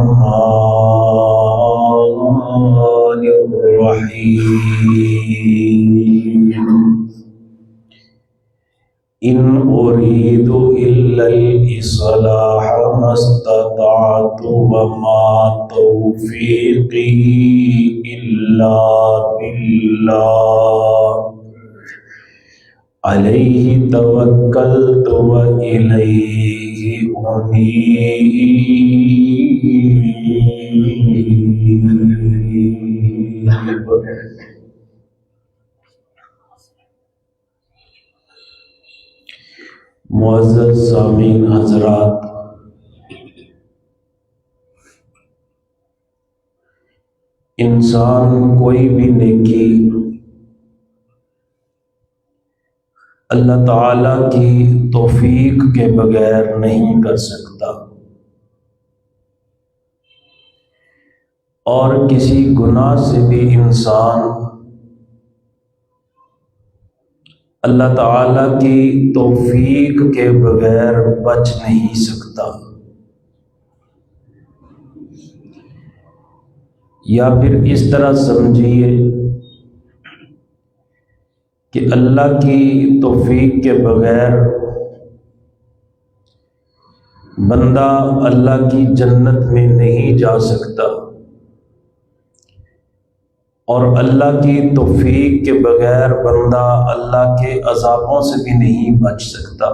الرحمن الرحيم إن أريد إلا الإصلاح ما استطعت وما توفيقي إلا بالله عليه توكلت وإليه أنيب. معزز سامعین حضرات، انسان کوئی بھی نیکی اللہ تعالی کی توفیق کے بغیر نہیں کر سکتا، اور کسی گناہ سے بھی انسان اللہ تعالی کی توفیق کے بغیر بچ نہیں سکتا۔ یا پھر اس طرح سمجھیے کہ اللہ کی توفیق کے بغیر بندہ اللہ کی جنت میں نہیں جا سکتا، اور اللہ کی توفیق کے بغیر بندہ اللہ کے عذابوں سے بھی نہیں بچ سکتا۔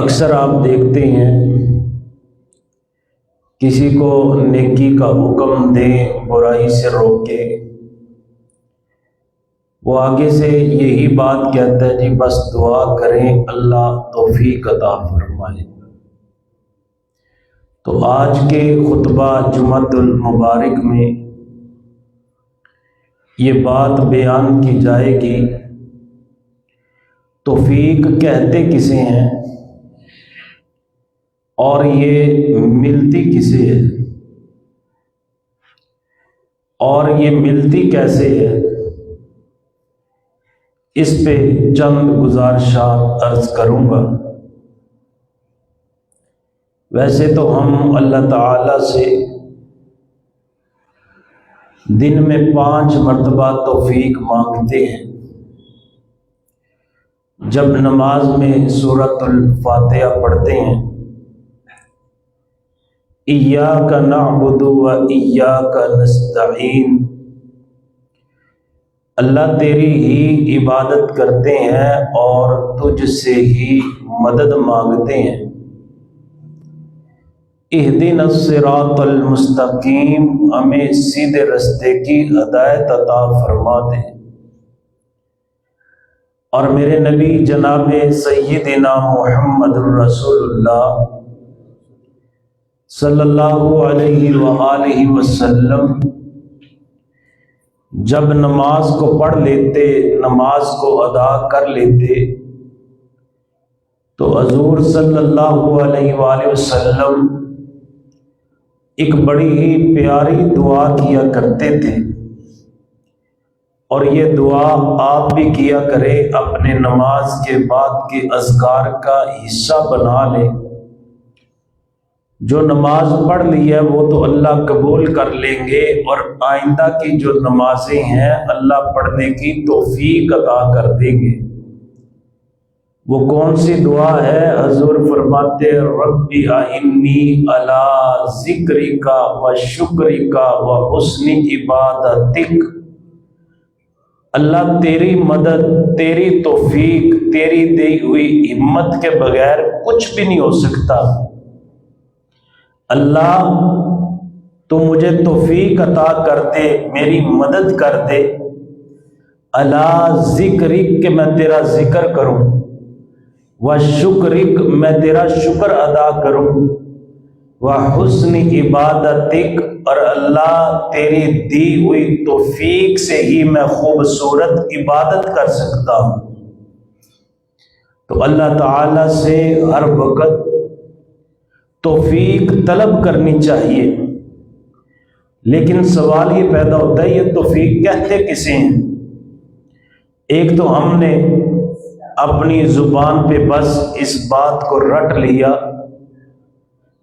اکثر آپ دیکھتے ہیں کسی کو نیکی کا حکم دیں، برائی سے روکے، وہ آگے سے یہی بات کہتا ہے جی بس دعا کریں اللہ توفیق عطا فرمائے۔ تو آج کے خطبہ جمعۃ المبارک میں یہ بات بیان کی جائے گی، توفیق کہتے کسے ہیں اور یہ ملتی کسے ہے، اور یہ ملتی کیسے ہے، اس پہ چند گزارشات عرض کروں گا۔ ویسے تو ہم اللہ تعالی سے دن میں 5 مرتبہ توفیق مانگتے ہیں۔ جب نماز میں سورۃ الفاتحہ پڑھتے ہیں، ایاک نعبد و ایاک نستعین، اللہ تیری ہی عبادت کرتے ہیں اور تجھ سے ہی مدد مانگتے ہیں۔ اہدنا الصراط المستقیم، ہمیں سیدھے رستے کی ہدایت عطا فرما دے۔ اور میرے نبی جناب سیدنا محمد رسول اللہ صلی اللہ علیہ وآلہ وسلم جب نماز کو پڑھ لیتے، نماز کو ادا کر لیتے، تو حضور صلی اللہ علیہ وآلہ وسلم ایک بڑی ہی پیاری دعا کیا کرتے تھے، اور یہ دعا آپ بھی کیا کریں، اپنے نماز کے بعد کے اذکار کا حصہ بنا لیں۔ جو نماز پڑھ لی ہے وہ تو اللہ قبول کر لیں گے، اور آئندہ کی جو نمازیں ہیں اللہ پڑھنے کی توفیق عطا کر دیں گے۔ وہ کون سی دعا ہے؟ حضور فرماتے رب اعنی علی ذکرک و شکرک و حسن عبادتک، اللہ تیری مدد، تیری توفیق، تیری دی ہوئی ہمت کے بغیر کچھ بھی نہیں ہو سکتا۔ اللہ تو مجھے توفیق عطا کر دے، میری مدد کر دے، علی ذکرک کہ میں تیرا ذکر کروں، وشکرک میں تیرا شکر ادا کروں، وحسن عبادتک اور اللہ تیری دی ہوئی توفیق سے ہی میں خوبصورت عبادت کر سکتا ہوں۔ تو اللہ تعالی سے ہر وقت توفیق طلب کرنی چاہیے، لیکن سوال یہ پیدا ہوتا ہے یہ توفیق کہتے کسے ہیں؟ ایک تو ہم نے اپنی زبان پہ بس اس بات کو رٹ لیا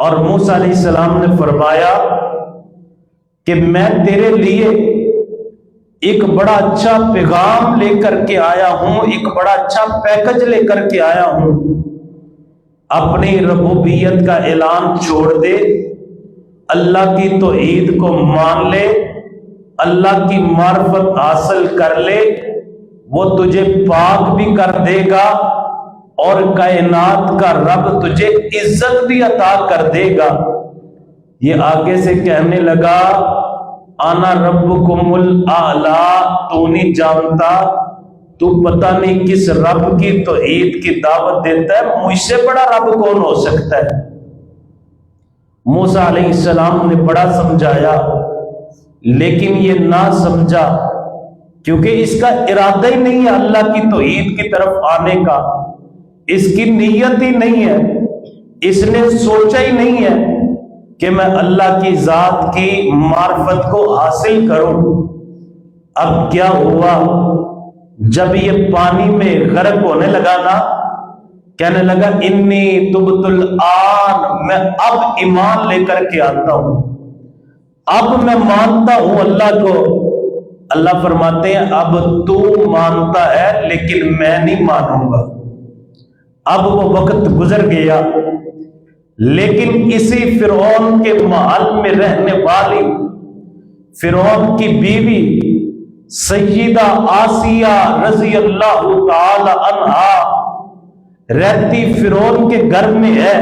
اور موسیٰ علیہ السلام نے فرمایا کہ میں تیرے لیے ایک بڑا اچھا پیغام لے کر کے آیا ہوں، ایک بڑا اچھا پیکج لے کر کے آیا ہوں۔ اپنی ربوبیت کا اعلان چھوڑ دے، اللہ کی توحید کو مان لے، اللہ کی معرفت حاصل کر لے، وہ تجھے پاک بھی کر دے گا اور کائنات کا رب تجھے عزت بھی عطا کر دے گا۔ یہ آگے سے کہنے لگا انا ربکم الاعلی، تو نہیں جانتا، تو پتہ نہیں کس رب کی توحید کی دعوت دیتا ہے، مجھ سے بڑا رب کون ہو سکتا ہے؟ موسیٰ علیہ السلام نے بڑا سمجھایا، لیکن یہ نہ سمجھا، کیونکہ اس کا ارادہ ہی نہیں ہے اللہ کی توحید کی طرف آنے کا، اس کی نیت ہی نہیں ہے، اس نے سوچا ہی نہیں ہے کہ میں اللہ کی ذات کی معرفت کو حاصل کروں۔ اب کیا ہوا؟ جب یہ پانی میں غرق ہونے لگا نا، کہنے لگا انی تبت الآن، میں اب ایمان لے کر کے آتا ہوں، اب میں مانتا ہوں اللہ کو۔ اللہ فرماتے ہیں اب تو مانتا ہے لیکن میں نہیں مانوں گا۔ اب وہ وقت گزر گیا، لیکن اسی فرعون کے محل میں رہنے والی فرعون کی بیوی سیدہ آسیہ رضی اللہ تعالی عنہا رہتی فرعون کے گھر میں ہے،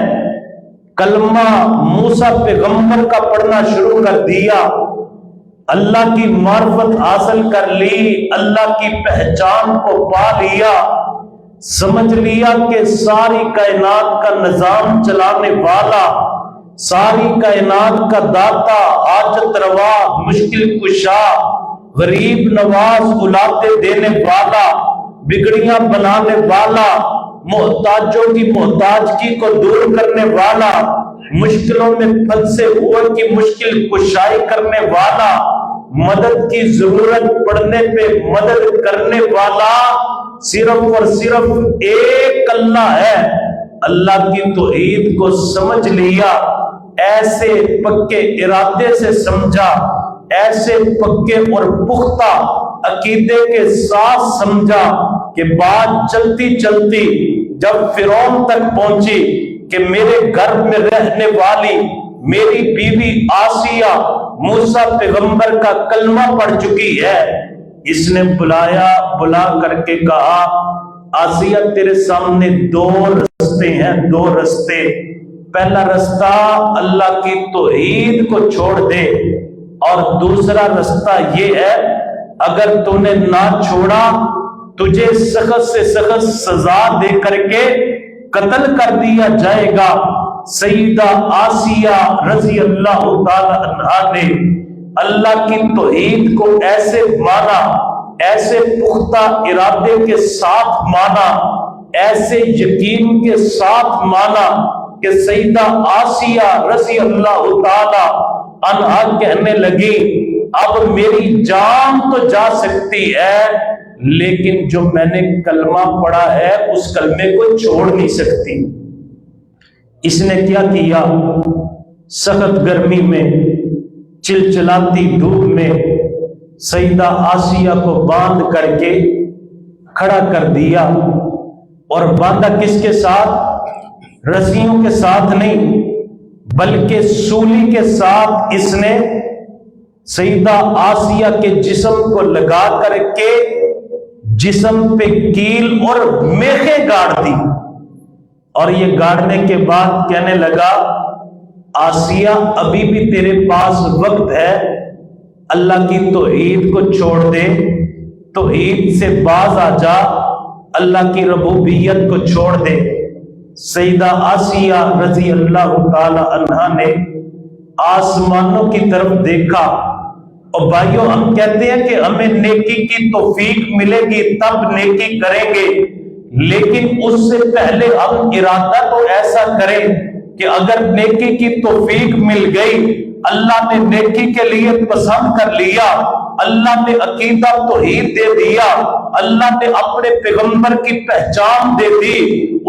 کلمہ موسیٰ پیغمبر کا پڑھنا شروع کر دیا، اللہ کی معرفت حاصل کر لی، اللہ کی پہچان کو پا لیا، سمجھ لیا کہ ساری کائنات کا نظام چلانے والا، ساری کائنات کا داتا، حاجت روا، مشکل کشا، غریب نواز، اولادیں دینے والا، بگڑیاں بنانے والا، محتاجوں کی محتاجگی کو دور کرنے والا، مشکلوں میں پھنسے ہوئے کی مشکل کشائی کرنے والا، مدد کی ضرورت پڑنے پہ مدد کرنے والا، صرف اور صرف ایک اللہ ہے۔ اللہ کی توحید کو سمجھ لیا، ایسے پکے ارادے سے سمجھا، ایسے پکے اور پختہ عقیدے کے ساتھ سمجھا کہ بات چلتی چلتی جب فرعون تک پہنچی کہ میرے گھر میں رہنے والی میری بیوی آسیہ موسیٰ پیغمبر کا کلمہ پڑھ چکی ہے، اس نے بلا کر کے کہا آسیہ تیرے سامنے دو رستے ہیں، دو رستے، پہلا رستہ اللہ کی توحید کو چھوڑ دے، اور دوسرا رستہ یہ ہے اگر تو نے نہ چھوڑا تجھے سخت سے سخت سزا دے کر کے قتل کر دیا جائے گا۔ سیدہ آسیہ رضی اللہ تعالی عنہا نے اللہ کی توحید کو ایسے مانا، ایسے پختہ ارادے کے ساتھ مانا، ایسے یقین کے ساتھ مانا کہ سیدہ آسیہ رضی اللہ تعالی عنہا کہنے لگی اب میری جان تو جا سکتی ہے لیکن جو میں نے کلمہ پڑھا ہے اس کلمے کو چھوڑ نہیں سکتی۔ اس نے کیا کیا؟ سخت گرمی میں، چلچلاتی دھوپ میں سیدہ آسیہ کو باندھ کر کے کھڑا کر دیا، اور باندھا کس کے ساتھ؟ رسیوں کے ساتھ نہیں بلکہ سولی کے ساتھ اس نے سیدہ آسیہ کے جسم کو لگا کر کے جسم پہ کیل اور میخیں گاڑ دی، اور یہ گاڑنے کے بعد کہنے لگا آسیہ ابھی بھی تیرے پاس وقت ہے، اللہ کی توحید کو چھوڑ دے، توحید سے باز آ جا، اللہ کی ربوبیت کو چھوڑ دے۔ سیدہ آسیہ رضی اللہ تعالی عنہا نے آسمانوں کی طرف دیکھا، اور بھائیوں ہم کہتے ہیں کہ ہمیں نیکی کی توفیق ملے گی تب نیکی کریں گے، لیکن اس سے پہلے ہم ارادہ تو ایسا کریں کہ اگر نیکی کی توفیق مل گئی، اللہ نے نیکی کے لیے پسند کر لیا، اللہ نے عقیدہ توحید دے دیا، اللہ نے اپنے پیغمبر کی پہچان دے دی،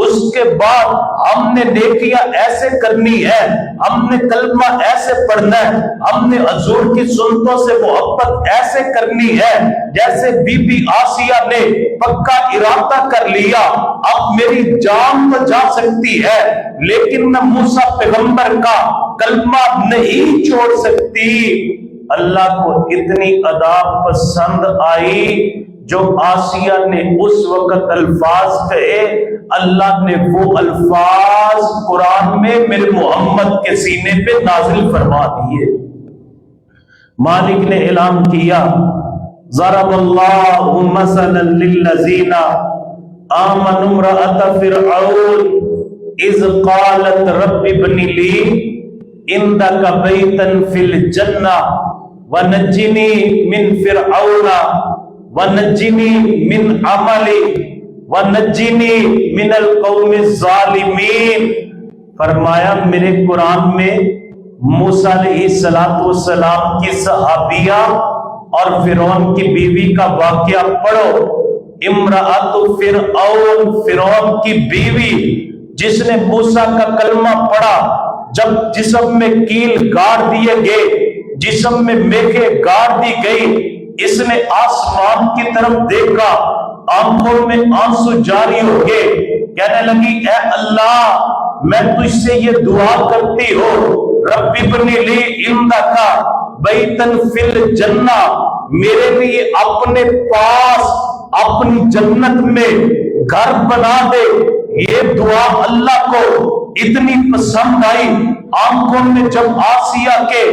اس کے بعد ہم نے نیکیاں ایسے کرنی ہے، ہم نے کلمہ ایسے پڑھنا ہے، ہم نے حضور کی سنتوں سے محبت ایسے کرنی ہے جیسے بی بی آسیہ نے پکا ارادہ کر لیا اب میری جان تو جا سکتی ہے لیکن میں موسیٰ پیغمبر کا کلمہ نہیں چھوڑ سکتی۔ اللہ کو اتنی ادا پسند آئی جو آسیہ نے اس وقت الفاظ کہے، اللہ نے وہ الفاظ قرآن میں میرے محمد کے سینے پہ نازل فرما دیے۔ مالک نے اعلان کیا، ضرب اللہ مثلا للذین آمنوا امرأۃ فرعون اذ قالت رب ابن لی عندک بیتا فی الجنہ ونجنی من فرعون ونجنی من عملی ونجنی من القوم الظالمین۔ فرمایا میرے قرآن میں موسیٰ علیہ السلام کی صحابیہ اور فرعون کی بیوی کا واقعہ پڑھو۔ امرأۃ فرعون، فرعون کی بیوی جس نے موسیٰ کا کلمہ پڑھا، جب جسم میں کیل گاڑ دیے گئے، جسم میں میخیں گاڑ دی گئی، اس نے آسمان کی طرف دیکھا، آنکھوں میں آنسو جاری ہو گئے، کہنے لگی اے اللہ میں تجھ سے یہ دعا کرتی ہوں، رب ابن لی عندک بیتا فی الجنہ، میرے لیے اپنے پاس اپنی جنت میں گھر بنا دے۔ یہ دعا اللہ کو اتنی پسند آئی، آنکھوں میں جب آسیہ کے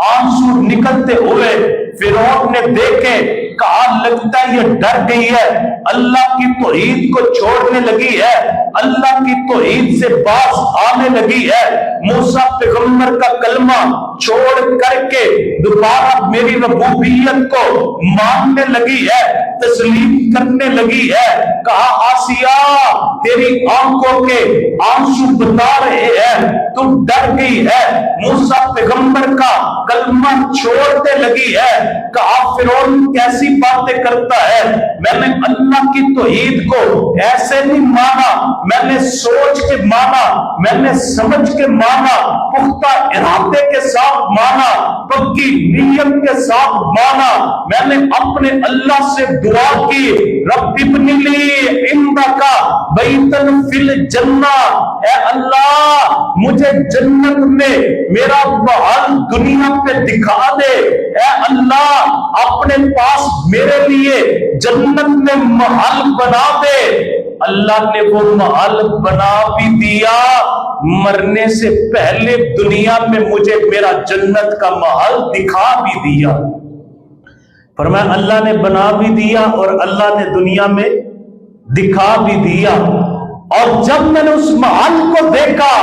آنسو نکلتے ہوئے فرعون نے دیکھے، کہا لگتا ہے یہ ڈر گئی ہے، اللہ کی توحید کو چھوڑنے لگی ہے، اللہ کی توحید سے باز آنے لگی ہے، موسیٰ پیغمبر کا کلمہ چھوڑ کر کے دوبارہ میری ربوبیت کو ماننے لگی ہے، تسلیم کرنے لگی ہے۔ کہا آسیہ تیری آنکھوں کے آنسو بتا رہے ہیں تم ڈر گئی ہے، موسیٰ پیغمبر کا کلمہ چھوڑنے لگی ہے۔ کہا فرعون کیسی باتیں کرتا ہے، میں نے اللہ کی توحید کو ایسے نہیں مانا، میں نے سوچ کے مانا، میں نے سمجھ کے مانا، پختہ ارادے کے ساتھ مانا، پکی نیت کے ساتھ مانا، میں نے اپنے اللہ سے دعا کی، رب ابن لی عندک بیتا فی الجنہ، اے اللہ مجھے جنت میں میرا محل دنیا پہ دکھا دے، اے اللہ اپنے پاس میرے لیے جنت میں محل بنا دے۔ اللہ نے وہ محل بنا بھی دیا، مرنے سے پہلے دنیا میں مجھے میرا جنت کا محل دکھا بھی دیا۔ فرمایا اللہ نے بنا بھی دیا اور اللہ نے دنیا میں دکھا بھی دیا، اور جب میں نے اس محل کو دیکھا،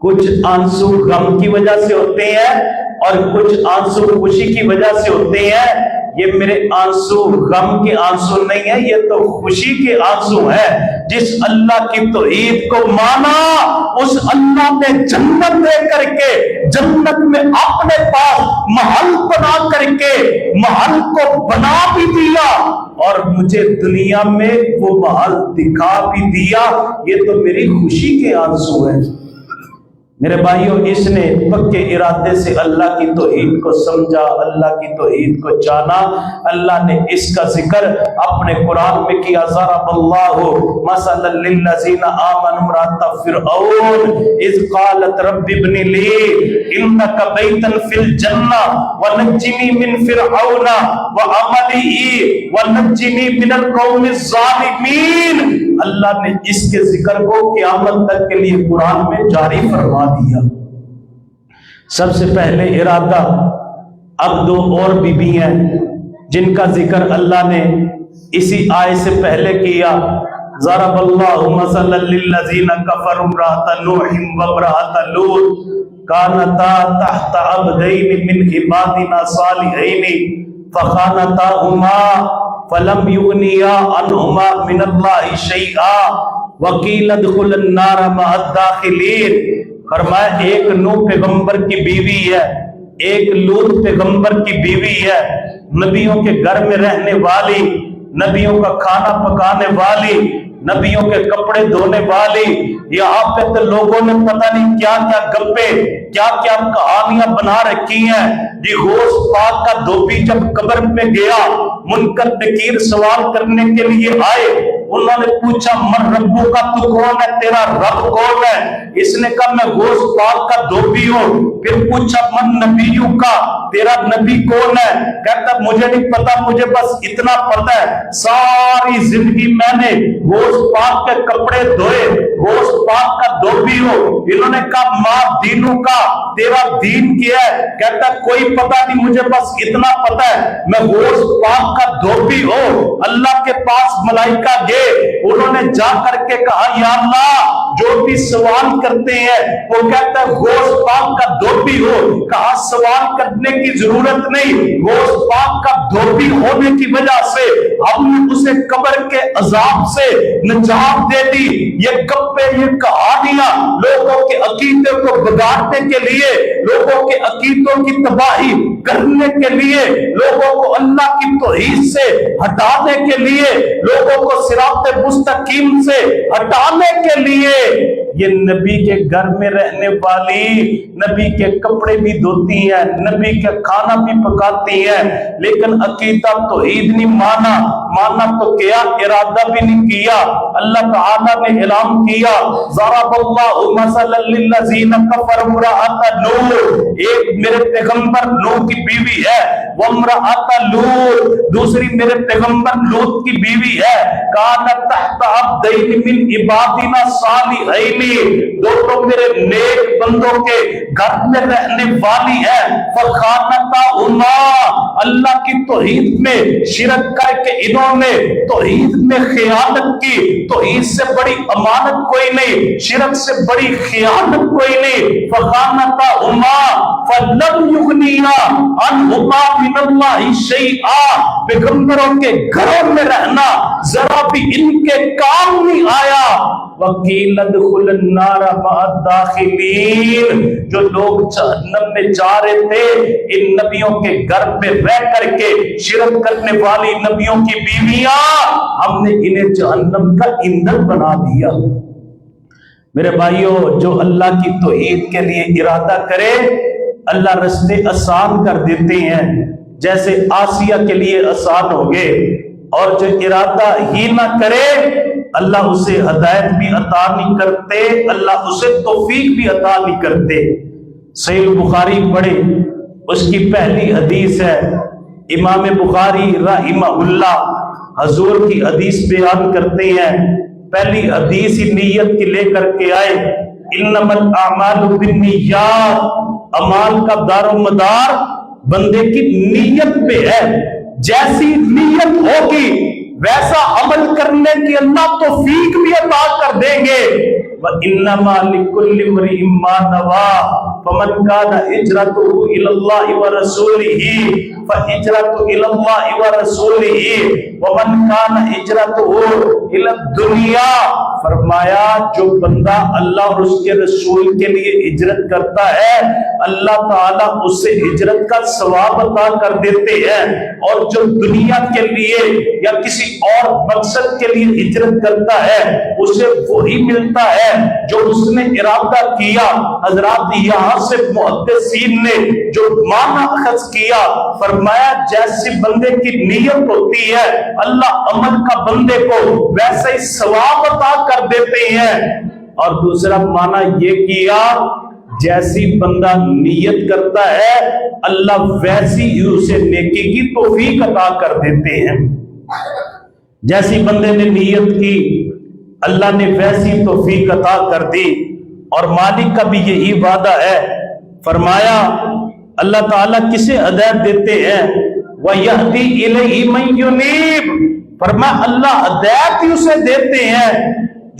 کچھ آنسو غم کی وجہ سے ہوتے ہیں اور کچھ آنسو خوشی کی وجہ سے ہوتے ہیں، یہ میرے آنسو غم کے آنسو نہیں ہے، یہ تو خوشی کے آنسو ہے۔ جس اللہ کی توحید کو مانا، اس اللہ نے جنت دے کر کے جنت میں اپنے پاس محل بنا کر کے محل کو بنا بھی دیا اور مجھے دنیا میں وہ محل دکھا بھی دیا، یہ تو میری خوشی کے آنسو ہیں۔ میرے بھائیوں، اس نے پکے ارادے سے اللہ کی توحید کو سمجھا، اللہ کی توحید کو جانا، اللہ نے اس کا ذکر اپنے قرآن میں کیا۔ ضرب اللہ مثلا للذین آمنوا امرأۃ فرعون اذ قالت رب ابن لی عندک بیتا فی الجنہ ونجنی من فرعون وعملہ ونجنی من القوم الظالمین۔ اللہ نے اس کے ذکر کو قیامت تک کے لیے قرآن میں جاری فرما دیا۔ سب سے پہلے ارادہ، اب دو اور بیوی ہیں جن کا ذکر اللہ نے اسی آیت سے پہلے کیا۔ ضرب اللہ مثلا للذین کفروا امرأۃ نوح وامرأۃ لوط کانتا تحت عبدین من عبادنا صالحین فخانتاہما فلم یغنیا عنہما من اللہ شیئا وقیل ادخلا النار مع الداخلین۔ فرمایا ایک نوح پیغمبر کی بیوی ہے، ایک لوط پیغمبر کی بیوی ہے، نبیوں کے گھر میں رہنے والی، نبیوں کا کھانا پکانے والی، نبیوں کے کپڑے دھونے والی، یہاں پہ تو لوگوں نے پتہ نہیں کیا کیا گپے، کیا کیا کہانیاں بنا رکھی ہیں۔ یہ غوث پاک کا دھوبی جب قبر میں گیا، منکر نکیر سوال کرنے کے لیے آئے، انہوں نے پوچھا من ربو کا، تو کون ہے، تیرا رب کون ہے؟ اس نے کہا میں غوث پاک کا دھوبی ہوں۔ پھر پوچھا من نبیوں کا، تیرا نبی کون ہے؟ کہتا مجھے نہیں پتا، مجھے بس اتنا پتا ہے ساری زندگی میں نے غوث پاک کے کپڑے دھوئے، غوث پاک کا دھوبی ہو۔ انہوں نے کہا ماں دینوں کا، تیرا دین کیا ہے؟ کہتا کوئی پتہ نہیں، مجھے بس اتنا پتا ہے میں غوث پاک کا دھوبی ہوں۔ اللہ کے پاس ملائکہ گئے، انہوں نے جا کر کے کہا یا اللہ جو بھی سوال کرتے ہیں وہ کہتا ہے غوث پاک کا دھوبی ہو۔ کہا سوال کرنے کی ضرورت نہیں، غوث پاک کا دھوبی ہونے کی وجہ سے ہم نے اسے قبر کے عذاب سے نجات دے دی۔ یہ گپے، یہ کہانیاں لوگوں کے عقیدے کو بگاڑنے کے لیے، لوگوں کے عقیدوں کی تباہی کرنے کے لیے، لوگوں کو اللہ کی توحید سے ہٹانے کے لیے، لوگوں کو صراط مستقیم سے ہٹانے کے لیے، یہ نبی کے گھر میں رہنے والی، نبی کے کپڑے بھی دھوتی ہیں، نبی کا کھانا بھی پکاتی ہیں، لیکن عقیدہ توحید نہیں مانا تو کیا ارادہ بھی نہیں کیا۔ اللہ تعالیٰ نے اعلان کیا ضرب اللہ مثلا للذین کفروا امرأۃ نوح، ایک میرے پیغمبر نوح کی بیوی ہے، وامرأۃ لوط، دوسری میرے پیغمبر لوط کی بیوی ہے، کانت تحت عبدین من عبادنا صالحین، دونوں میرے نیک بندوں کے گھر میں رہنے والی ہے، فخانتاہما، اللہ کی توحید میں شرک کر کے انہوں نے توحید میں خیانت کی۔ توحید سے بڑی امانت کوئی نہیں، شرک سے بڑی خیانت کوئی نہیں۔ فخانتاہما فلم یغنیا عنہما من اللہ شیئا، پیغمبروں کے گھروں میں رہنا ذرا بھی ان کے کام نہیں آیا۔ وَقِيلَ ادْخُلُوا النَّارَ مَعَ الدَّاخِلِينَ، جو لوگ جہنم میں جا رہے تھے ان نبیوں کے گھر میں رہ کر کے شرک کرنے والی نبیوں کی بیویاں، ہم نے انہیں جہنم کا ایندھن بنا دیا۔ میرے بھائیوں، جو اللہ کی توحید کے لیے ارادہ کرے اللہ رستے آسان کر دیتے ہیں، جیسے آسیہ کے لیے آسان ہو گئے، اور جو ارادہ ہی نہ کرے اللہ اسے ہدایت بھی عطا نہیں کرتے، اللہ اسے توفیق بھی عطا نہیں کرتے۔ صحیح بخاری پڑھے، اس کی پہلی حدیث ہے، امام بخاری رحمہ اللہ حضور کی حدیث بیان کرتے ہیں، پہلی حدیث ہی نیت کی لے کر کے آئے، انما الاعمال بالنیات، اعمال کا دار و مدار بندے کی نیت پہ ہے، جیسی نیت ہوگی ویسا عمل کرنے کی اللہ توفیق بھی عطا کر دیں گے۔ وَإِنَّمَا لِكُلِّ امْرِئٍ مَّا نَوَىٰ فَمَنْ كَانَ هِجْرَتُهُ إِلَى اللَّهِ وَرَسُولِهِ فَهِجْرَتُهُ إِلَى اللَّهِ وَرَسُولِهِ وَمَنْ كَانَ هِجْرَتُهُ إِلَى الدُّنْيَا، فرمایا جو بندہ اللہ اور اس کے رسول کے لیے ہجرت کرتا ہے اللہ تعالیٰ اسے ہجرت کا ثواب عطا کر دیتے ہیں، اور جو دنیا کے لیے یا کسی اور مقصد کے لیے ہجرت کرتا ہے اسے وہی ملتا ہے جو اس نے ارادہ کیا۔ حضرات یہاں سے محدثین نے جو معنی اخذ کیا، فرمایا جیسے بندے کی نیت ہوتی ہے اللہ عمل کا بندے کو ویسا ہی ثواب عطا کر دیتے ہیں، اور دوسرا معنی یہ کیا جیسی بندہ نیت کرتا ہے اللہ ویسی ہی اسے نیکی کی توفیق عطا کر دیتے ہیں۔ جیسی بندے نے نیت کی اللہ نے ویسی توفیق عطا کر دی، اور مالک کا بھی یہی وعدہ ہے، فرمایا اللہ تعالیٰ کسے ہدایت دیتے ہیں وَيَهْدِي إِلَيْهِ مَن يُنِيبُ، فرمایا اللہ ہدایت ہی اسے دیتے ہیں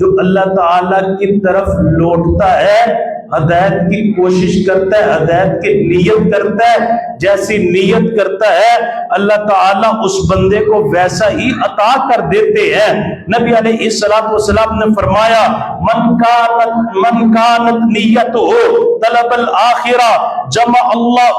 جو اللہ تعالیٰ کی طرف لوٹتا ہے، ہدایت کی کوشش کرتا ہے، ہدایت کی نیت کرتا ہے، جیسی نیت کرتا ہے اللہ تعالیٰ اس بندے کو ویسا ہی عطا کر دیتے ہیں۔ نبی علیہ السلام نے فرمایا من کانت نیتہ طلب الآخرہ جمع اللہ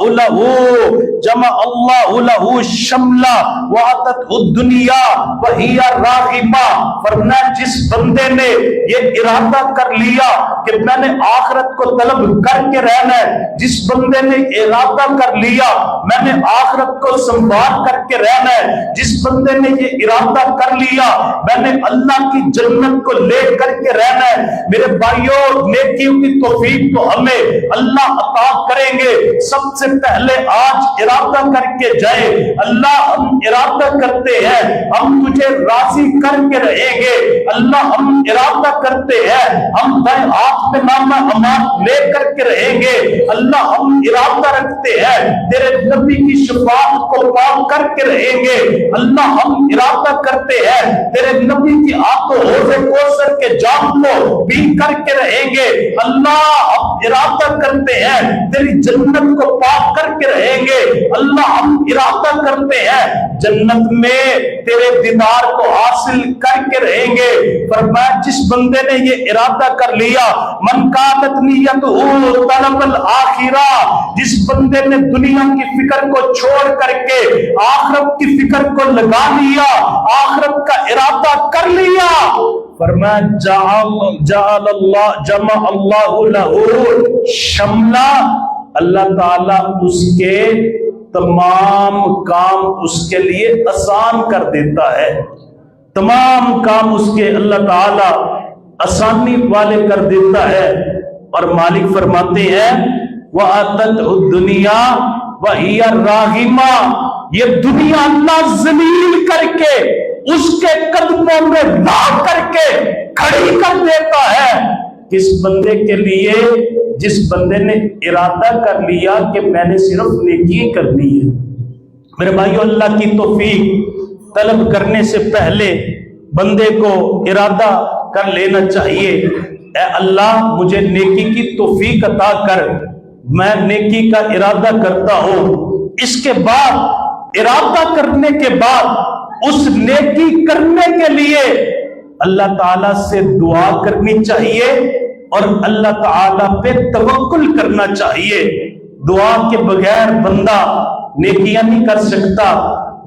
لہ شملہ واتت الدنیا وہی راغبہ۔ فرمایا جس بندے نے یہ ارادہ کر لیا کہ میں نے آخرت کو طلب کر کے رہنا ہے، جس بندے نے ارادہ کر لیا میں نے آخرت کو سنبھال کر کے رہنا ہے، جس بندے نے یہ ارادہ کر لیا میں نے اللہ کی جنت کو لے کر کے رہنا ہے، میرے بھائیوں نیکیوں کی توفیق تو ہمیں اللہ عطا کریں گے۔ سب سے پہلے آج ارادہ کر کے جائے، اللہ ہم ارادہ کرتے ہیں ہم تجھے راضی کر کے رہیں گے، اللہ ہم ارادہ کرتے ہیں ہم دائیں ہاتھ میں نامہ امانت لے کر کے رہیں گے، اللہ ہم ارادہ رکھتے ہیں تیرے نبی کی شفاعت کو پا کر کے رہیں گے، اللہ ہم ارادہ کرتے ہیں تیرے نبی کی آنکھوں حوض کوثر کے جام کو پی کر کے رہیں گے، اللہ ہم ارادہ کرتے ہیں تیری جنت کو پا کر کے رہیں گے، اللہ ہم ارادہ کرتے ہیں جنت میں تیرے دیدار کو حاصل کر کے رہیں گے۔ فرمایا جس بندے نے یہ ارادہ کر لیا من کانت نیتہ طلب الآخرہ، جس بندے نے دنیا کی فکر کو چھوڑ کر کے آخرت کی فکر کو لگا لیا، آخرت کا ارادہ کر لیا، فرمایا جمع اللہ لہ شملہ، اللہ تعالیٰ اس کے تمام کام اس کے لیے آسان کر دیتا ہے، تمام کام اس کے اللہ تعالیٰ آسانی والے کر دیتا ہے۔ اور مالک فرماتے ہیں وَأَتَتْ الدُّنْيَا وَهِيَ الرَّاغِمَةُ، یہ دنیا اللہ ذلیل کر کے اس کے قدموں میں لا کر کے کھڑی کر دیتا ہے، کس بندے کے لیے؟ جس بندے نے ارادہ کر لیا کہ میں نے صرف نیکی کرنی ہے۔ میرے بھائیو اللہ کی توفیق طلب کرنے سے پہلے بندے کو ارادہ کر لینا چاہیے، اے اللہ مجھے نیکی کی توفیق عطا کر، میں نیکی کا ارادہ کرتا ہوں۔ اس کے بعد ارادہ کرنے کے بعد اس نیکی کرنے کے لیے اللہ تعالیٰ سے دعا کرنی چاہیے اور اللہ تعالیٰ پہ توکل کرنا چاہیے۔ دعا کے بغیر بندہ نیکیاں نہیں کر سکتا۔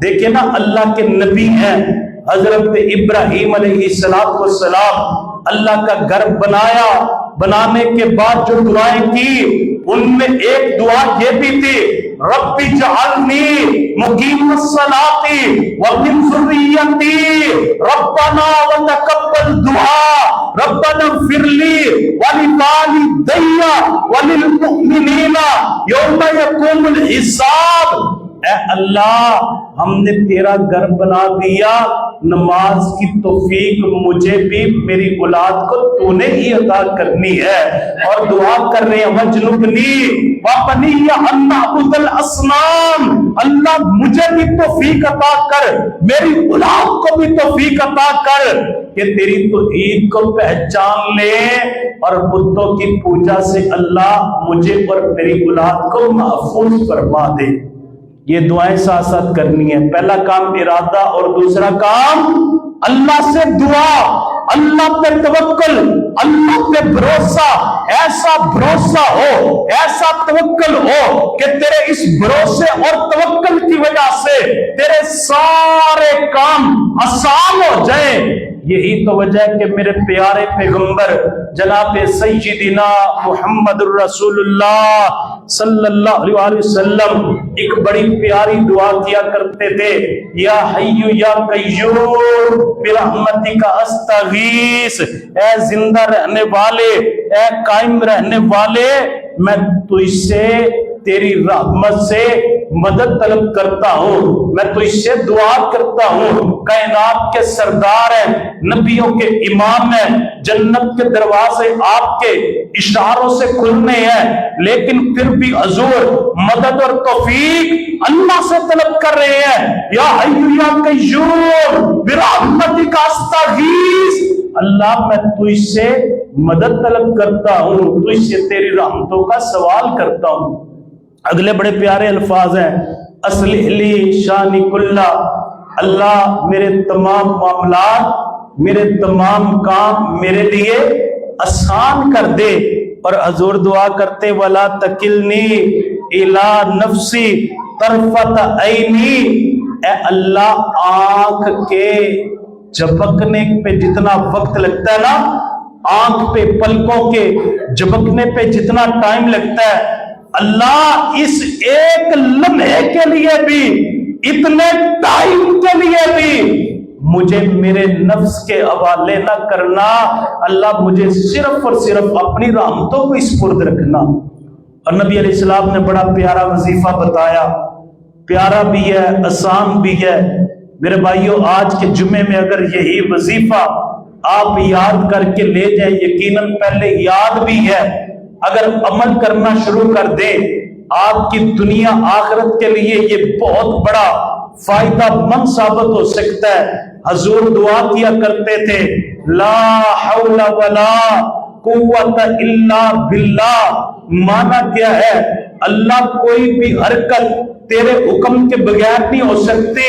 دیکھیں نا اللہ کے نبی ہیں حضرت ابراہیم علیہ السلام، اللہ کا گھر بنایا، بنانے کے بعد جو دعائیں کی ان میں ایک دعا یہ بھی تھی رب اجعلنی مقیم الصلاۃ ومن ذریتی ربنا وتقبل دعا ربنا اغفر لی ولوالدی وللمؤمنین یوم یقوم الحساب۔ اے اللہ ہم نے تیرا گھر بنا دیا، نماز کی توفیق مجھے بھی میری اولاد کو تو نے ہی عطا کرنی ہے، اور دعا کر رہے ہیں وجنبنی وبنی ان نعبد الاصنام، اللہ مجھے بھی توفیق عطا کر، میری اولاد کو بھی توفیق عطا کر کہ تیری توحید کو پہچان لے اور بتوں کی پوجا سے اللہ مجھے اور میری اولاد کو محفوظ فرما دے۔ یہ دعائیں ساتھ ساتھ کرنی ہے، پہلا کام ارادہ اور دوسرا کام اللہ سے دعا، اللہ پہ توکل، اللہ پہ بھروسہ، ایسا بھروسہ ہو، ایسا توکل ہو کہ تیرے اس بھروسے اور توکل کی وجہ سے تیرے سارے کام آسان ہو جائیں۔ یہی تو وجہ ہے کہ میرے پیارے پیغمبر جناب سیدنا محمد الرسول اللہ صلی اللہ علیہ وسلم ایک بڑی پیاری دعا کیا کرتے تھے، یا حی یا قیوم برحمتک استغیث، اے زندہ رہنے والے، اے قائم رہنے والے، میں تجھ سے تیری رحمت سے مدد طلب کرتا ہوں، میں تجھ سے دعا کرتا ہوں۔ کائنات کے سردار ہیں، نبیوں کے امام ہیں، جنت کے دروازے آپ کے اشاروں سے کھلنے ہیں، لیکن پھر بھی حضور مدد اور توفیق اللہ سے طلب کر رہے ہیں، یا حی یا قیوم برحمتک استغیث، اللہ میں تجھ سے مدد طلب کرتا ہوں، تجھ سے تیری رحمتوں کا سوال کرتا ہوں۔ اگلے بڑے پیارے الفاظ ہیں اصلح لی شانی کلہ، اللہ میرے تمام معاملات، میرے تمام کام میرے لیے آسان کر دے اور حضور دعا کرتے ولا تکلنی الی نفسی طرفت عینی، اے اللہ آنکھ کے جھپکنے پہ جتنا وقت لگتا ہے نا، آنکھ پہ پلکوں کے جھپکنے پہ جتنا ٹائم لگتا ہے، اللہ اس ایک لمحے کے لیے بھی، اتنے ٹائم کے لیے بھی مجھے میرے نفس کے حوالے نہ کرنا، اللہ مجھے صرف اور صرف اپنی رحمتوں کو سپرد رکھنا۔ اور نبی علیہ السلام نے بڑا پیارا وظیفہ بتایا، پیارا بھی ہے، آسان بھی ہے۔ میرے بھائیوں، آج کے جمعے میں اگر یہی وظیفہ آپ یاد کر کے لے جائیں، یقیناً پہلے یاد بھی ہے، اگر عمل کرنا شروع کر دیں، آپ کی دنیا آخرت کے لیے یہ بہت بڑا فائدہ مند ثابت ہو سکتا ہے۔ حضور دعا کیا کرتے تھے، لا حول ولا قوت الا باللہ، مانا کیا ہے؟ اللہ کوئی بھی حرکت تیرے حکم کے بغیر نہیں ہو سکتی،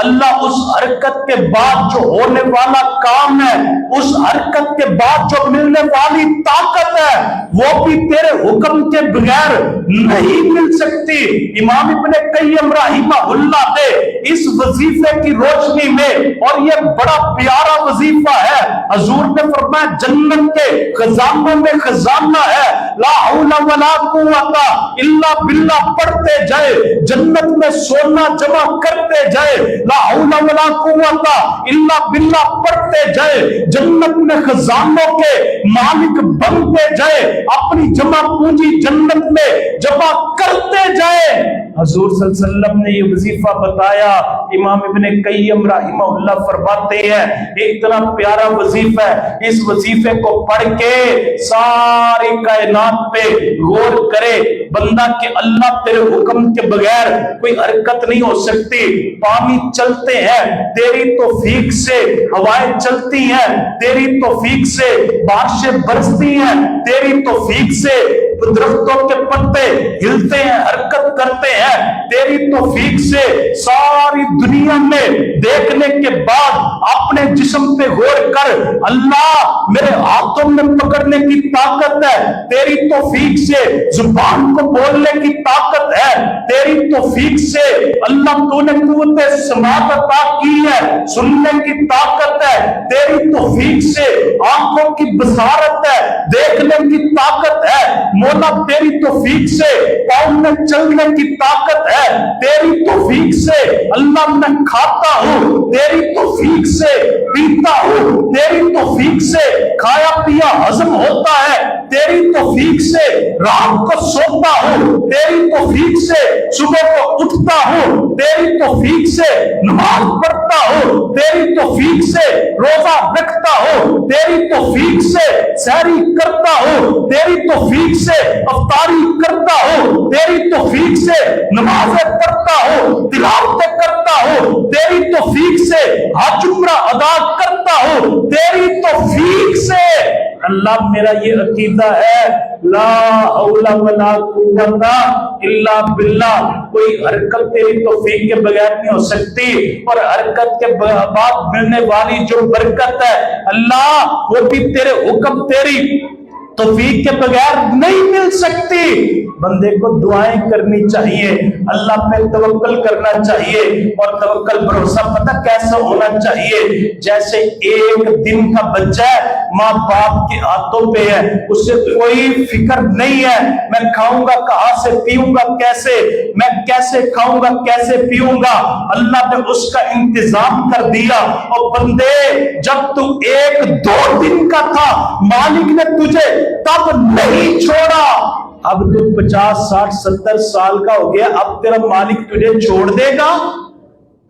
اللہ اس حرکت کے بعد جو ہونے والا کام ہے، اس حرکت کے بعد جو ملنے والی طاقت ہے، وہ بھی تیرے حکم کے بغیر نہیں مل سکتی۔ امام ابن قیم رحمہ اللہ نے اس وظیفے کی روشنی میں، اور یہ بڑا پیارا وظیفہ ہے، حضور نے فرمایا جنت کے خزانوں میں خزانہ ہے، لا حول ولا قوت الا باللہ پڑھتے جائے، جنت میں سونا جمع کرتے جائے، لا حول ولا قوت الا باللہ پڑھتے جائے، جنت میں خزانوں کے مالک بنتے جائے، اپنی جمع پونجی جنت میں جمع کرتے جائے۔ حضور صلی اللہ علیہ وسلم نے یہ وظیفہ بتایا۔ امام ابن قیم رحمہ اللہ فرماتے ہیں یہ اتنا پیارا وظیفہ ہے، اس وظیفے کو پڑھ کے ساری کائنات پہ غور کرے بندہ کہ اللہ تیرے حکم کے بغیر کوئی حرکت نہیں ہو سکتی۔ پانی چلتے ہیں تیری توفیق سے، ہوائیں چلتی ہیں تیری توفیق سے، بارشیں برستی ہیں تیری توفیق سے، درختوں کے پتے ہلتے ہیں، حرکت کرتے ہیں تیری توفیق سے۔ ساری دنیا میں دیکھنے کے بعد اپنے جسم پہ غور کر، اللہ میرے ہاتھوں میں پکڑنے کی طاقت ہے تیری توفیق سے، زبان کو بولنے کی طاقت ہے تیری توفیق سے، اللہ تو نے قوت سماعت عطا کی ہے، سننے کی طاقت ہے تیری توفیق سے، آنکھوں کی بصارت ہے، دیکھنے کی طاقت ہے مولا تیری توفیق سے، پاؤں میں چلنے کی طاقت ہے تیری توفیق سے، اللہ میں کھاتا ہوں تیری توفیق سے، پیتا ہوں تیری توفیق سے، کھایا پیا ہضم ہوتا ہے تیری توفیق سے، رات کو سوتا ہوں تیری توفیق سے، صبح کو اٹھتا ہوں تیری توفیق سے، نماز پڑھتا ہوں تیری توفیق سے، روزہ رکھتا ہوں تیری توفیق سے، سحری کرتا ہوں تیری توفیق سے، افطاری کرتا ہوں تیری توفیق سے، نمازیں پڑھتا ہوں، تلاوتیں کرتا ہوں تیری توفیق سے، حج عمرہ ادا کرتا ہوں تیری توفیق سے۔ اللہ میرا یہ عقیدہ ہے، لا حول ولا قوت الا باللہ، کوئی حرکت تیری توفیق کے بغیر نہیں ہو سکتی، اور حرکت کے بعد ملنے والی جو برکت ہے اللہ وہ بھی تیرے حکم تیری توفیق کے بغیر نہیں مل سکتی۔ بندے کو دعائیں کرنی چاہیے، اللہ پہ توکل کرنا چاہیے، اور توکل بھروسہ پتہ کیسا ہونا چاہیے؟ جیسے ایک دن کا بچہ ہے، ماں باپ کے ہاتھوں پہ ہے، اسے کوئی فکر نہیں ہے میں کھاؤں گا کہاں سے، پیوں گا کیسے، میں کیسے کھاؤں گا کیسے پیوں گا، اللہ نے اس کا انتظام کر دیا۔ اور بندے جب تو ایک دو دن کا تھا مالک نے تجھے تب نہیں چھوڑا، اب تو 50 60 70 سال کا ہو گیا، اب تیرا مالک تجھے چھوڑ دے گا؟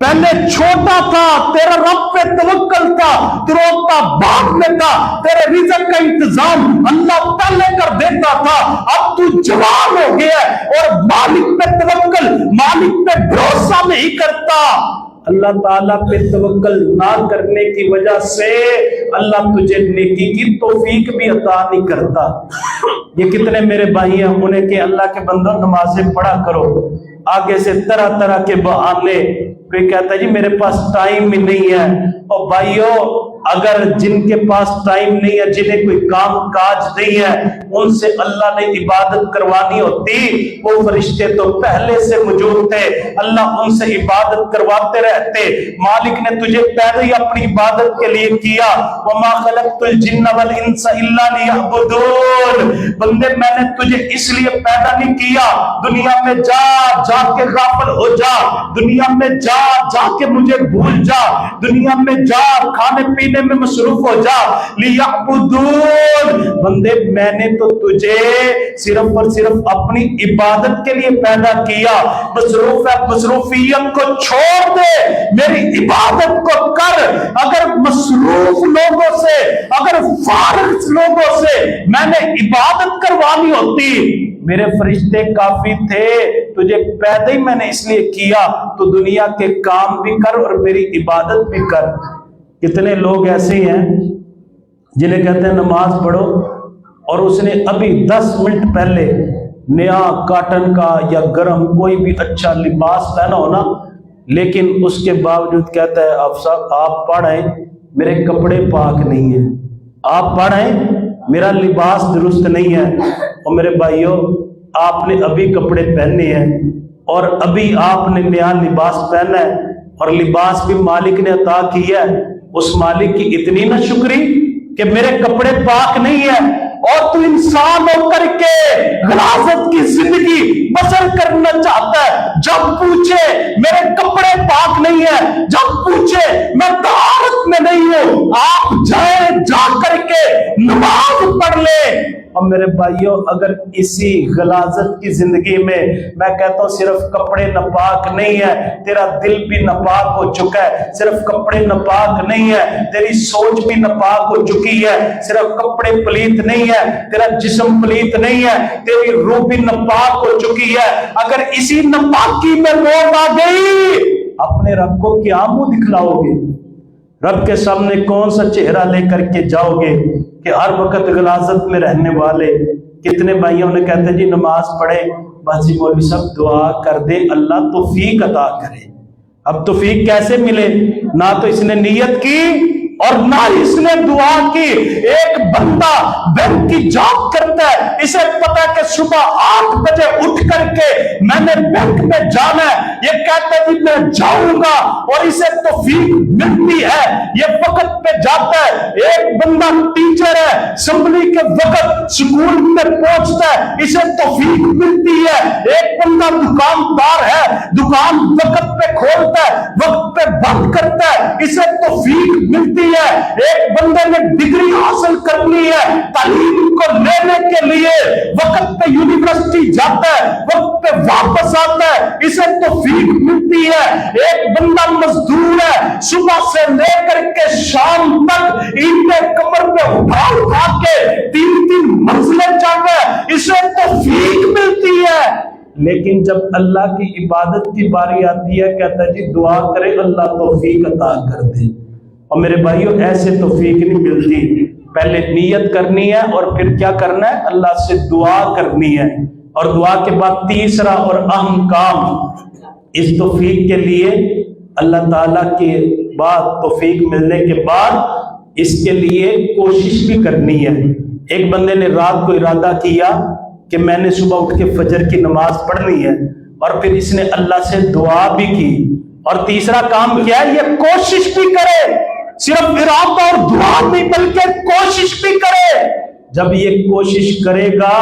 پہلے چھوٹا تھا، تیرا رب پہ توکل تھا، روتا باپ میں تھا، تیرے رزق کا انتظام اللہ پہلے کر دیتا تھا، اب تو جوان ہو گیا اور مالک پہ توکل، مالک پہ بھروسہ نہیں کرتا۔ اللہ تعالیٰ پہ توکل نہ کرنے کی وجہ سے اللہ تجھے نیکی کی توفیق بھی عطا نہیں کرتا۔ یہ کتنے میرے بھائی ہیں انہیں کہ اللہ کے بندوں نمازیں پڑھا کرو، آگے سے طرح طرح کے بہانے، تو یہ کہتا ہے جی میرے پاس ٹائم ہی نہیں ہے۔ اور بھائیو اگر جن کے پاس ٹائم نہیں ہے، جنہیں کوئی کام کاج نہیں ہے، ان سے اللہ نے عبادت کروانی ہوتی، وہ فرشتے تو پہلے سے موجود تھے، اللہ ان سے عبادت کرواتے رہتے۔ مالک نے تجھے پیدا ہی اپنی عبادت کے لیے کیا، وما خلقت الجن والانس الا لیعبدون۔ بندے میں نے تجھے اس لیے پیدا نہیں کیا دنیا میں جا جا کے غافل ہو جا، دنیا میں جا جا کے مجھے بھول جا، دنیا میں جا کھانے پینے میں مصروف ہو جا، لیعبدون۔ بندے میں نے تو تجھے صرف اور صرف اپنی عبادت کے لیے پیدا کیا۔ مصروفیت کو چھوڑ دے، میری عبادت کو کر۔ اگر مصروف لوگوں سے، اگر فارغ لوگوں سے میں نے عبادت کروانی ہوتی، میرے فرشتے کافی تھے، تجھے پیدا ہی میں نے اس لیے کیا تو دنیا کے کام بھی کر اور میری عبادت بھی کر۔ کتنے لوگ ایسے ہیں جنہیں کہتے ہیں نماز پڑھو، اور اس نے ابھی 10 منٹ پہلے نیا کاٹن کا یا گرم کوئی بھی اچھا لباس پہنا ہونا، لیکن اس کے باوجود کہتا ہے افسر آپ پڑھیں میرے کپڑے پاک نہیں ہیں، آپ پڑھیں میرا لباس درست نہیں ہے۔ اور میرے بھائیوں آپ نے ابھی کپڑے پہنے ہیں اور ابھی آپ نے نیا لباس پہنا ہے، اور لباس بھی مالک نے عطا کیا ہے، اس مالک کی اتنی نہ شکری کہ میرے کپڑے پاک نہیں ہیں، اور تو انسان ہو کر کے غلاظت کی زندگی بسر کرنا چاہتا ہے۔ جب پوچھے میرے کپڑے پاک نہیں ہیں، جب پوچھے میں طہارت میں نہیں ہوں، آپ جائیں جا کر کے نماز پڑھ لیں۔ اور میرے بھائیوں اگر اسی غلاظت کی زندگی میں کہتا ہوں صرف کپڑے ناپاک نہیں ہے، تیرا دل بھی ناپاک ہو چکا ہے، صرف کپڑے ناپاک نہیں ہے، تیری سوچ بھی ناپاک ہو چکی ہے، صرف کپڑے پلیت نہیں ہے، تیرا جسم پلیت نہیں ہے، تیری روح بھی ناپاک ہو چکی ہے۔ اگر اسی ناپاکی میں موت آ گئی، اپنے رب کو کیا منہ دکھلاؤ گے؟ رب کے سامنے کون سا چہرہ لے کر کے جاؤ گے کہ ہر وقت غلاظت میں رہنے والے؟ کتنے بھائیوں نے کہتے ہیں جی نماز پڑھے، بس جی مولوی صاحب دعا کر دے اللہ توفیق عطا کرے۔ اب توفیق کیسے ملے؟ نہ تو اس نے نیت کی اور نہ اس نے دعا کی۔ ایک بندہ بینک کی جاب کرتا ہے، اسے پتا ہے کہ صبح 8 بجے اٹھ کر کے میں نے بینک میں جانا ہے، یہ کہتا ہے کہ میں جاؤں گا اور اسے توفیق ملتی ہے، یہ وقت پہ جاتا ہے۔ ایک بندہ ٹیچر ہے، اسمبلی کے وقت سکول میں پہنچتا ہے، اسے توفیق ملتی ہے۔ ایک بندہ دکاندار ہے، دکان وقت پہ کھولتا ہے، وقت پہ بند کرتا ہے، اسے توفیق ملتی ہے۔ ایک بندے نے ڈگری حاصل کرنی ہے، تعلیم کو لینے کے لیے وقت پہ یونیورسٹی جاتا ہے، وقت پہ واپس آتا ہے، اسے توفیق ملتی ہے۔ ایک بندہ مزدور ہے، صبح سے لے کر کے شام تک اینٹیں کمر پہ اٹھا کے 3 منزلیں چڑھ رہا ہے، اسے توفیق ملتی ہے۔ لیکن جب اللہ کی عبادت کی باری آتی ہے کہتا ہے جی دعا کرے اللہ توفیق عطا کر دے۔ اور میرے بھائیوں ایسے توفیق نہیں ملتی، پہلے نیت کرنی ہے اور پھر کیا کرنا ہے؟ اللہ سے دعا کرنی ہے، اور دعا کے بعد تیسرا اور اہم کام اس توفیق کے لیے اللہ تعالیٰ کے بعد توفیق ملنے کے بعد اس کے لیے کوشش بھی کرنی ہے۔ ایک بندے نے رات کو ارادہ کیا کہ میں نے صبح اٹھ کے فجر کی نماز پڑھنی ہے، اور پھر اس نے اللہ سے دعا بھی کی، اور تیسرا کام کیا ہے؟ یہ کوشش بھی کرے، صرف ارادہ اور دعا نہیں بلکہ کوشش بھی کرے۔ جب یہ کوشش کرے گا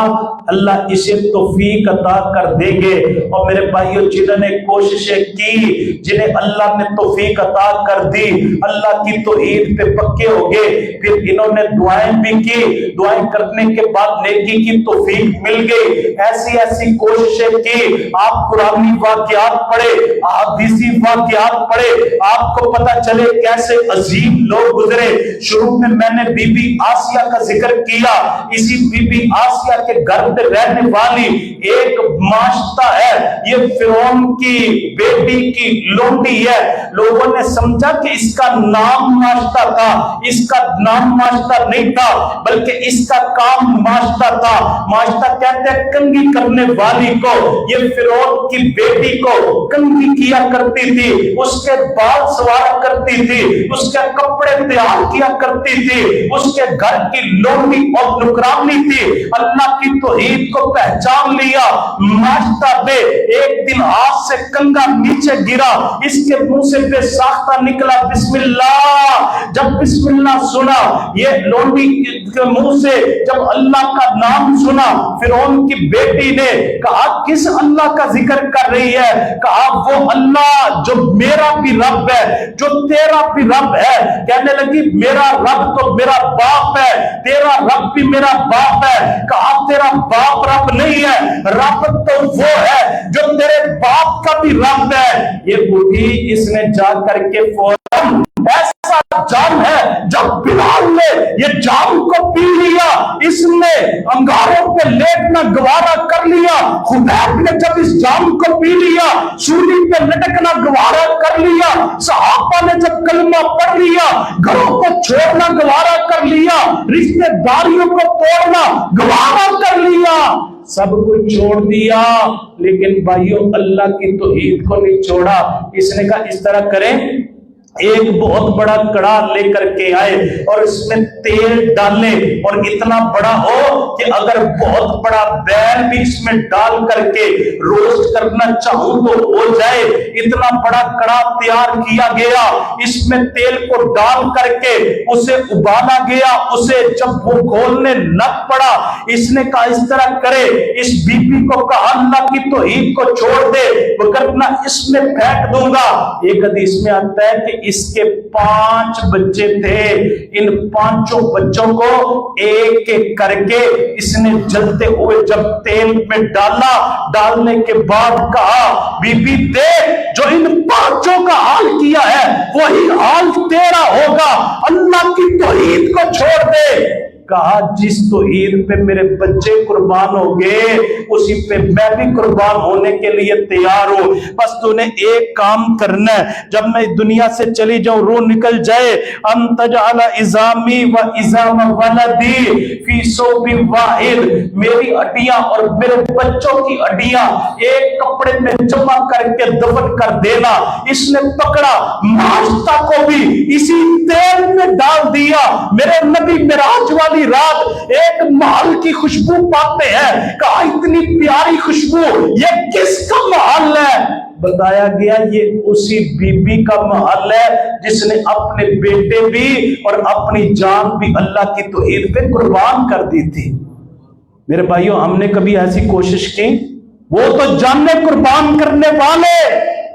اللہ اسے توفیق عطا کر دیں گے۔ اور میرے بھائیوں جنہوں نے کوششیں کی، جنہیں اللہ نے توفیق عطا کر دی، اللہ کی توحید پہ پکے ہو گئے، پھر انہوں نے دعائیں بھی کی، دعائیں کرنے کے بعد نیکی کی توفیق مل گئی۔ ایسی ایسی کوششیں کی، آپ قرآنی واقعات پڑھے، حدیثی واقعات پڑھے، آپ کو پتہ چلے کیسے عظیم لوگ گزرے۔ شروع میں نے بی بی آسیہ کا ذکر کیا، اسی بی بی آسیہ کے گھر پہ رہنے والی ایک ماشطہ ہے، یہ فرعون کی بیٹی کی لونڈی ہے۔ لوگوں نے سمجھا کہ اس کا نام ماشطہ تھا، اس کا نام ماشطہ نہیں تھا بلکہ اس کا کام ماشطہ تھا۔ ماشطہ کہتے ہیں کنگھی کرنے والی کو۔ یہ فرعون کی بیٹی کو کنگھی کیا کرتی تھی، اس کے بال سوارا کرتی تھی، اس کے کپڑے تیار کیا کرتی تھی، اس کے گھر کی لونڈی اور نکرانی تھی۔ اللہ کی توحید کو پہچان لیا ماشطہ نے۔ ایک دن ہاتھ سے کنگا نیچے گرا، اس کے منہ سے بے ساختہ نکلا بسم اللہ۔ جب بسم اللہ سنا، یہ لونڈی کے منہ سے جب اللہ کا نام سنا، فرعون کی بیٹی نے کہا کس اللہ کا ذکر کر رہی ہے؟ کہا وہ اللہ جو میرا بھی رب ہے، جو تیرا بھی رب ہے۔ کہنے لگی میرا رب تو میرا باپ ہے، تیرا رب بھی میرا باپ ہے۔ کہا تیرا باپ رب نہیں ہے، رب تو وہ ہے جو تیرے باپ کا بھی رب ہے۔ یہ بوڑھی اس نے جا کر کے فوراً ایسا جام ہے، جب بلال نے یہ جام کو پی لیا، اس نے انگاروں پہ لیٹنا گوارا کر لیا۔ خبیب نے جب اس جام کو پی لیا، سولی پہ لٹکنا گوارا کر لیا۔ صحابہ نے جب کلمہ پڑھ لیا، گھروں کو چھوڑنا گوارا کر لیا، رشتہ داریوں کو توڑنا گوارا کر لیا، سب کچھ چھوڑ دیا، لیکن بھائیوں اللہ کی توحید کو نہیں چھوڑا۔ اس نے کہا اس طرح کریں، ایک بہت بڑا کڑا لے کر کے آئے اور اس میں تیل ڈالے، اور اتنا بڑا ہو کہ اگر بہت بڑا بیل بھی اس میں ڈال کر کے روسٹ کرنا چاہوں تو ہو جائے۔ اتنا بڑا کڑا تیار کیا گیا، اس میں تیل کو ڈال کر کے اسے ابالا گیا۔ اسے جب وہ کھولنے لگ پڑا، اس نے کہا اس طرح کرے، اس بی بی کو کہا اللہ کی توحید کو چھوڑ دے ورنہ اس میں پھینک دوں گا۔ ایک حدیث میں آتا ہے کہ اس کے 5 بچے تھے، ان 5 بچوں کو ایک ایک کر کے اس نے جلتے ہوئے جب تیل میں ڈالا، ڈالنے کے بعد کہا بی بی دیکھ جو ان 5 کا حال کیا ہے وہی حال تیرا ہوگا، اللہ کی توحید کو چھوڑ دے۔ کہا جس توحید پہ میرے بچے قربان ہو گئے اسی پہ میں بھی قربان ہونے کے لیے تیار ہوں، بس تو نے ایک کام کرنا ہے، جب میں دنیا سے چلی جاؤں روح نکل جائے، ان تجعل عظامی و عظام ولدی فی صوب واحد، میری ہڈیاں اور میرے بچوں کی ہڈیاں ایک کپڑے میں جمع کر کے دفن کر دینا۔ اس نے پکڑا ماشطہ کو بھی اسی تیل میں ڈال دیا۔ میرے نبی معراج والی رات ایک محل کی خوشبو پاتے ہیں، کہا اتنی پیاری خوشبو یہ کس کا محل ہے؟ بتایا گیا یہ اسی بی بی کا محل ہے جس نے اپنے بیٹے بھی اور اپنی جان بھی اللہ کی توحید پہ قربان کر دی تھی۔ میرے بھائیوں ہم نے کبھی ایسی کوشش کی؟ وہ تو جانیں قربان کرنے والے،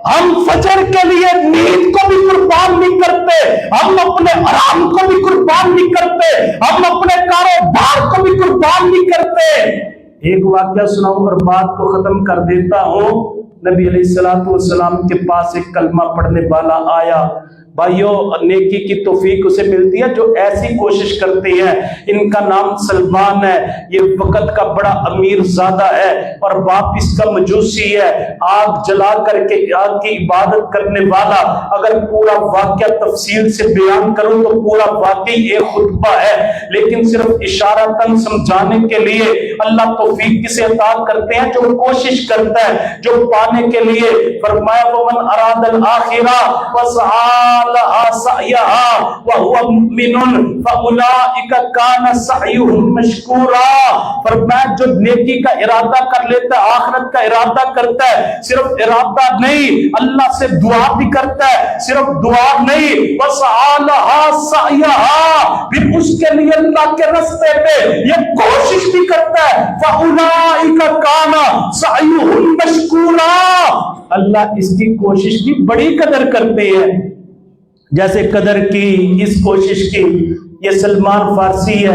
ہم فجر کے لیے نیند کو بھی قربان نہیں کرتے، ہم اپنے آرام کو بھی قربان نہیں کرتے، ہم اپنے کاروبار کو بھی قربان نہیں کرتے۔ ایک واقعہ سناؤں اور بات کو ختم کر دیتا ہوں۔ نبی علیہ السلام کے پاس ایک کلمہ پڑھنے والا آیا۔ بھائیوں نیکی کی توفیق اسے ملتی ہے جو ایسی کوشش کرتی ہے۔ ان کا نام سلمان ہے، یہ وقت کا بڑا امیر زادہ ہے اور باپ اس کا مجوسی ہے، آگ جلا کر کے آگ کی عبادت کرنے والا۔ اگر پورا واقعہ تفصیل سے بیان کروں تو پورا واقعی ایک خطبہ ہے، لیکن صرف اشارتاً سمجھانے کے لیے اللہ توفیق کسے عطا کرتے ہیں؟ جو کوشش کرتا ہے، جو پانے کے لیے۔ فرمایا وَمَنْ أَرَادَ الْآخِرَةَ وَسَعَى لَهَا سَعْيَهَا وَهُوَ مُؤْمِنٌ فَأُولَئِكَ كَانَ سَعْيُهُمْ مَشْكُورًا۔ فرمایا جو نیکی کا ارادہ کر لیتا ہے، آخرت کا ارادہ کرتا ہے، صرف ارادہ نہیں اللہ سے دعا بھی کرتا ہے، صرف دعا نہیں وَسَعَى لَهَا سَعْيَهَا، پھر اس کے لیے اللہ کے راستے پہ یہ کوشش بھی کرتا ہے۔ فَأُولَئِكَ كَانَ سَعْيُهُمْ مَشْكُورًا، اللہ اس کی کوشش کی بڑی قدر کرتے ہیں۔ جیسے قدر کی اس کوشش کی یہ سلمان فارسی ہے،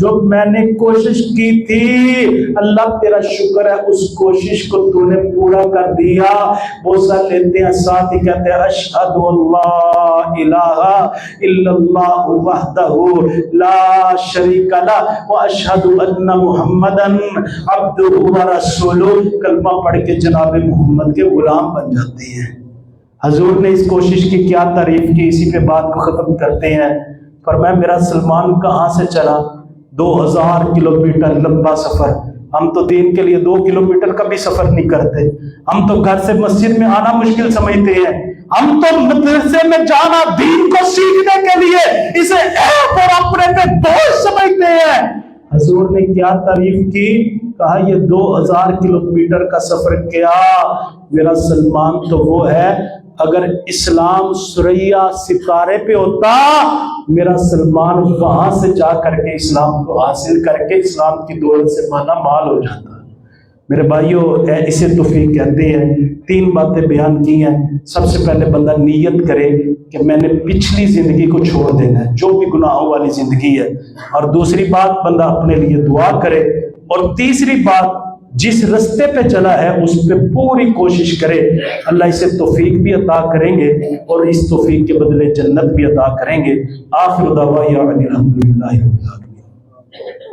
جو میں نے کوشش کی تھی اللہ تیرا شکر ہے اس کوشش کو تو نے پورا کر دیا. بوسہ لیتے ہیں ساتھ ہی کہتے ہیں اشہد اللہ الہ الا اللہ وحدہ لا شریک لہ واشہد ان محمدا عبدہ ورسولہ. کلمہ پڑھ کے جناب محمد کے غلام بن جاتے ہیں. حضور نے اس کوشش کی کیا تعریف کی. اسی پہ بات کو ختم کرتے ہیں. فرمایا میرا سلمان کہاں سے چلا؟ 2000 کلومیٹر لمبا سفر. ہم تو دین کے لیے 2 کلومیٹر کا بھی سفر نہیں کرتے. ہم تو گھر سے مسجد میں آنا مشکل سمجھتے ہیں. ہم تو مدرسے میں جانا دین کو سیکھنے کے لیے اسے ایپ اور اپنے پہ بوجھ سمجھتے ہیں. حضور نے کیا تعریف کی؟ کہا یہ 2000 کلومیٹر کا سفر کیا. میرا سلمان تو وہ ہے اگر اسلام ثریا ستارے پہ ہوتا میرا سلمان وہاں سے جا کر کے اسلام کو حاصل کر کے اسلام کی دولت سے مالا مال ہو جاتا. میرے بھائیوں اسے توفیق کہتے ہیں. 3 باتیں بیان کی ہیں. سب سے پہلے بندہ نیت کرے کہ میں نے پچھلی زندگی کو چھوڑ دینا ہے جو بھی گناہوں والی زندگی ہے. اور دوسری بات بندہ اپنے لیے دعا کرے. اور تیسری بات جس رستے پہ چلا ہے اس پہ پوری کوشش کرے. اللہ اسے توفیق بھی عطا کریں گے اور اس توفیق کے بدلے جنت بھی عطا کریں گے. آخر دعوانا الحمدللہ رب العالمین.